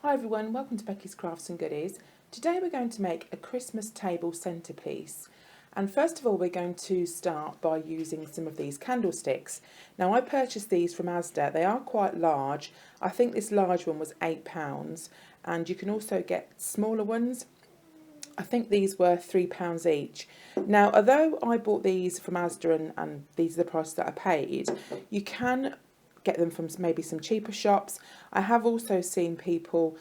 Hi everyone, welcome to Becky's Crafts and Goodies. Today we're going to make a Christmas table centerpiece. And first of all we're going to start by using some of these candlesticks. Now I purchased these from Asda. They are quite large. I think this large one was £8 and you can also get smaller ones. I think these were £3 each. Now although I bought these from Asda and these are the prices that I paid, you can get them from maybe some cheaper shops. I have also seen people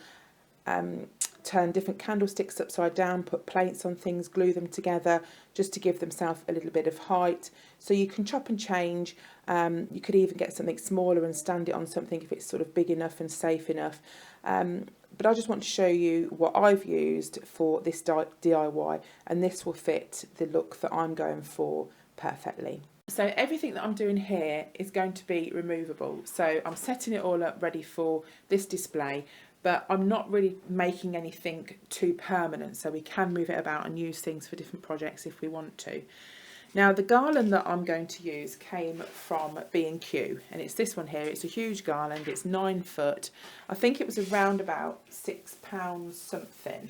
turn different candlesticks upside down, put plates on things, glue them together just to give themselves a little bit of height. So you can chop and change. You could even get something smaller and stand it on something if it's sort of big enough and safe enough. But I just want to show you what I've used for this DIY, and this will fit the look that I'm going for perfectly. So everything that I'm doing here is going to be removable. So I'm setting it all up ready for this display, but I'm not really making anything too permanent, so we can move it about and use things for different projects if we want to. Now the garland that I'm going to use came from B&Q, and it's this one here. It's a huge garland, it's 9 foot. I think it was around about £6 something.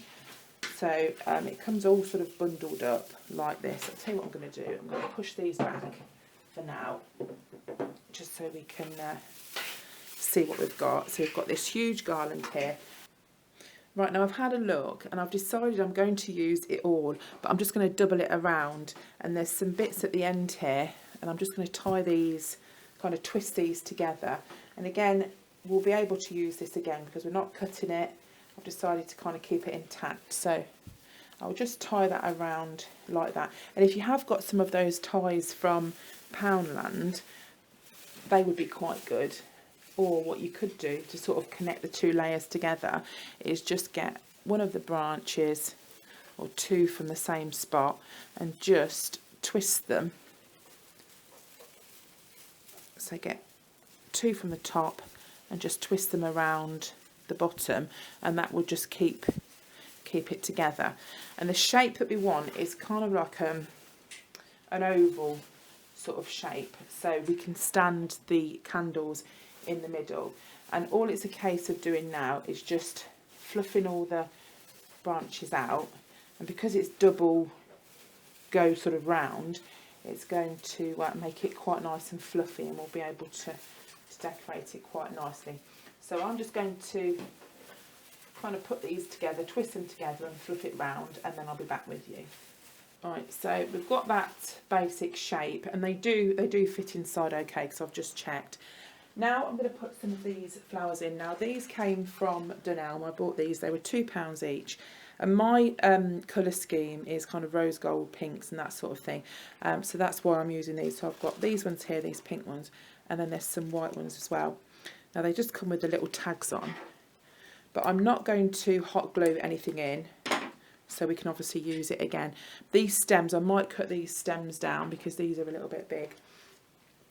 So it comes all sort of bundled up like this. I'll tell you what I'm going to do. I'm going to push these back for now, just so we can see what we've got. So we've got this huge garland here. Right, now I've had a look and I've decided I'm going to use it all, but I'm just going to double it around, and there's some bits at the end here, and I'm just going to tie these, kind of twist these together. And again, we'll be able to use this again because we're not cutting it. I've decided to kind of keep it intact, so I'll just tie that around like that. And if you have got some of those ties from Poundland, they would be quite good. Or what you could do to sort of connect the two layers together is just get one of the branches or two from the same spot and just twist them. So get two from the top and just twist them around the bottom, and that will just keep it together. And the shape that we want is kind of like an oval sort of shape, so we can stand the candles in the middle. And all it's a case of doing now is just fluffing all the branches out, and because it's double go sort of round, it's going to make it quite nice and fluffy, and we'll be able to decorate it quite nicely. So I'm just going to kind of put these together, twist them together and fluff it round, and then I'll be back with you. Right, so we've got that basic shape, and they do fit inside okay because I've just checked. Now I'm going to put some of these flowers in. Now these came from Dunelm. I bought these, they were £2 each. And my colour scheme is kind of rose gold pinks and that sort of thing. So that's why I'm using these. So I've got these ones here, these pink ones, and then there's some white ones as well. Now they just come with the little tags on. But I'm not going to hot glue anything in, so we can obviously use it again. These stems, I might cut these stems down because these are a little bit big.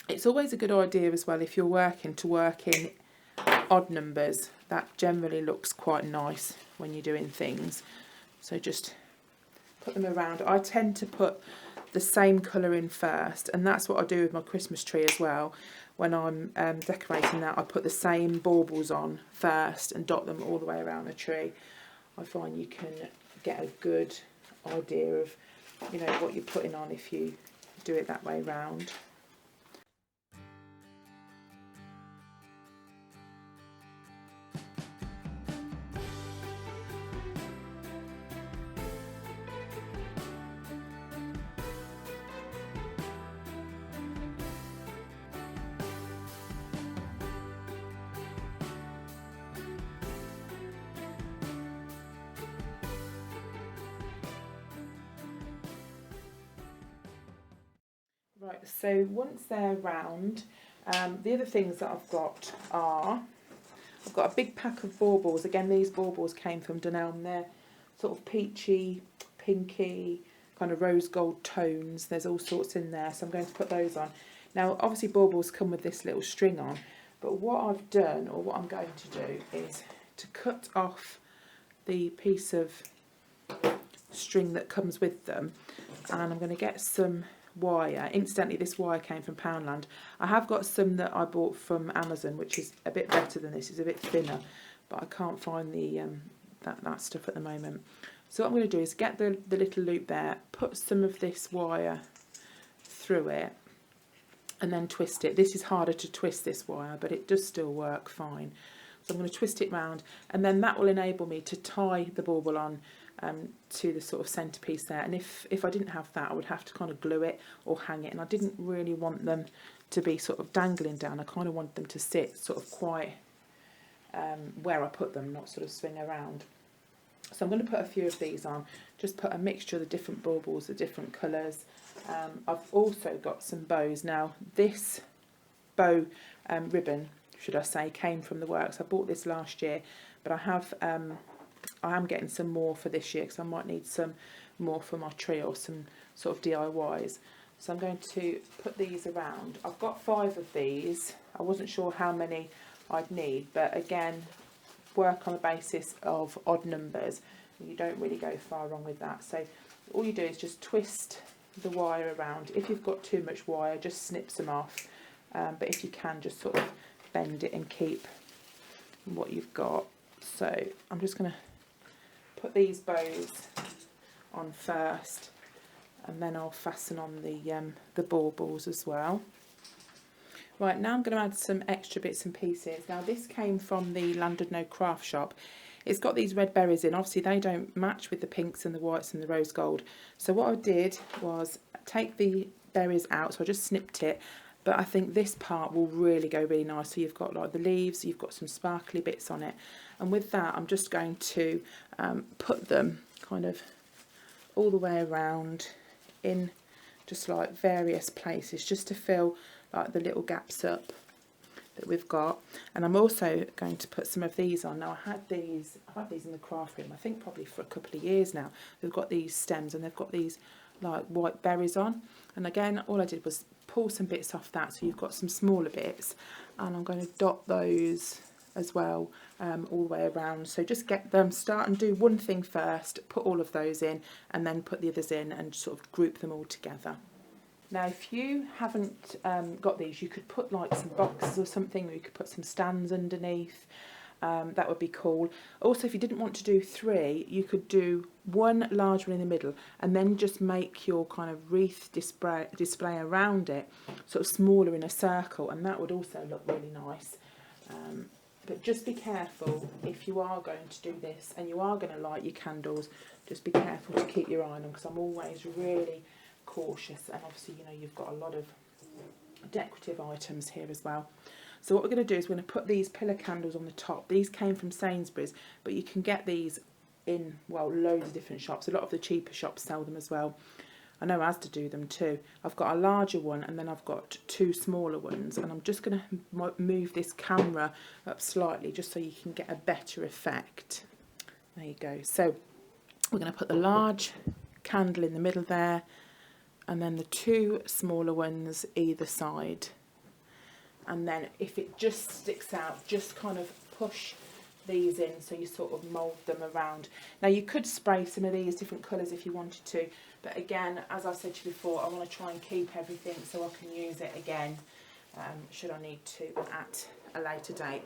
It's always a good idea as well, if you're working, to work in odd numbers. That generally looks quite nice when you're doing things. So just put them around. I tend to put the same colour in first, and that's what I do with my Christmas tree as well. When I'm decorating that, I put the same baubles on first and dot them all the way around the tree. I find you can get a good idea of, you know, what you're putting on if you do it that way round. Right, so once they're round, the other things that I've got are, I've got a big pack of baubles. Again, these baubles came from Dunelm. They're sort of peachy, pinky, kind of rose gold tones. There's all sorts in there, so I'm going to put those on. Now, obviously baubles come with this little string on, but what I've done, or what I'm going to do, is to cut off the piece of string that comes with them, and I'm going to get some wire. Incidentally, this wire came from Poundland. I have got some that I bought from Amazon, which is a bit better than this, it's a bit thinner, but I can't find the that stuff at the moment. So what I'm going to do is get the little loop there, put some of this wire through it, and then twist it. This is harder to twist, this wire, but it does still work fine. So I'm going to twist it round, and then that will enable me to tie the bauble on to the sort of centerpiece there. And if I didn't have that, I would have to kind of glue it or hang it, and I didn't really want them to be sort of dangling down. I kind of wanted them to sit sort of quite where I put them, not sort of swing around. So I'm going to put a few of these on, just put a mixture of the different baubles, the different colours. I've also got some bows. Now this bow ribbon, should I say, came from the works. I bought this last year, but I am getting some more for this year, because I might need some more for my tree or some sort of DIYs. So I'm going to put these around. I've got 5 of these. I wasn't sure how many I'd need, but again, work on the basis of odd numbers. You don't really go far wrong with that. So all you do is just twist the wire around. If you've got too much wire, just snip some off, but if you can, just sort of bend it and keep what you've got. So I'm just going to put these bows on first, and then I'll fasten on the baubles as well. Right, now I'm going to add some extra bits and pieces. Now this came from the Llandudno craft shop. It's got these red berries in. Obviously they don't match with the pinks and the whites and the rose gold. So what I did was take the berries out, so I just snipped it. But I think this part will really go really nice. So you've got like the leaves, you've got some sparkly bits on it. And with that, I'm just going to put them kind of all the way around in just like various places, just to fill like the little gaps up that we've got. And I'm also going to put some of these on. Now I've had these in the craft room, I think probably for a couple of years now. They've got these stems and they've got these like white berries on. And again, all I did was pull some bits off that, so you've got some smaller bits, and I'm going to dot those as well all the way around. So just get them, start and do one thing first, put all of those in, and then put the others in and sort of group them all together. Now if you haven't got these, you could put like some boxes or something, or you could put some stands underneath. That would be cool. Also, if you didn't want to do 3, you could do 1 large one in the middle, and then just make your kind of wreath display around it sort of smaller in a circle, and that would also look really nice. But just be careful if you are going to do this and you are going to light your candles, just be careful to keep your eye on them, because I'm always really cautious. And obviously, you know, you've got a lot of decorative items here as well. So what we're going to do is we're going to put these pillar candles on the top. These came from Sainsbury's, but you can get these in, well, loads of different shops. A lot of the cheaper shops sell them as well. I know Asda do them too. I've got a larger one, and then I've got 2 smaller ones, and I'm just going to move this camera up slightly just so you can get a better effect. There you go. So we're going to put the large candle in the middle there, and then the 2 smaller ones either side. And then if it just sticks out, just kind of push these in so you sort of mould them around. Now you could spray some of these different colours if you wanted to, but again, as I said to you before, I want to try and keep everything so I can use it again should I need to at a later date.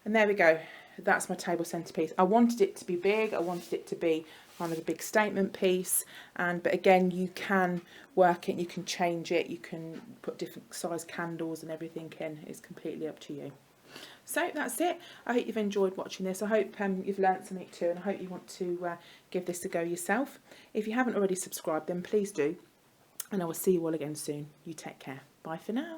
And there we go, that's my table centerpiece. I wanted it to be big, I wanted it to be kind of a big statement piece, but again, you can work it, you can change it, you can put different size candles and everything in. It's completely up to you. So that's it. I hope you've enjoyed watching this. I hope you've learnt something too, and I hope you want to give this a go yourself. If you haven't already subscribed, then please do, and I will see you all again soon. You take care. Bye for now.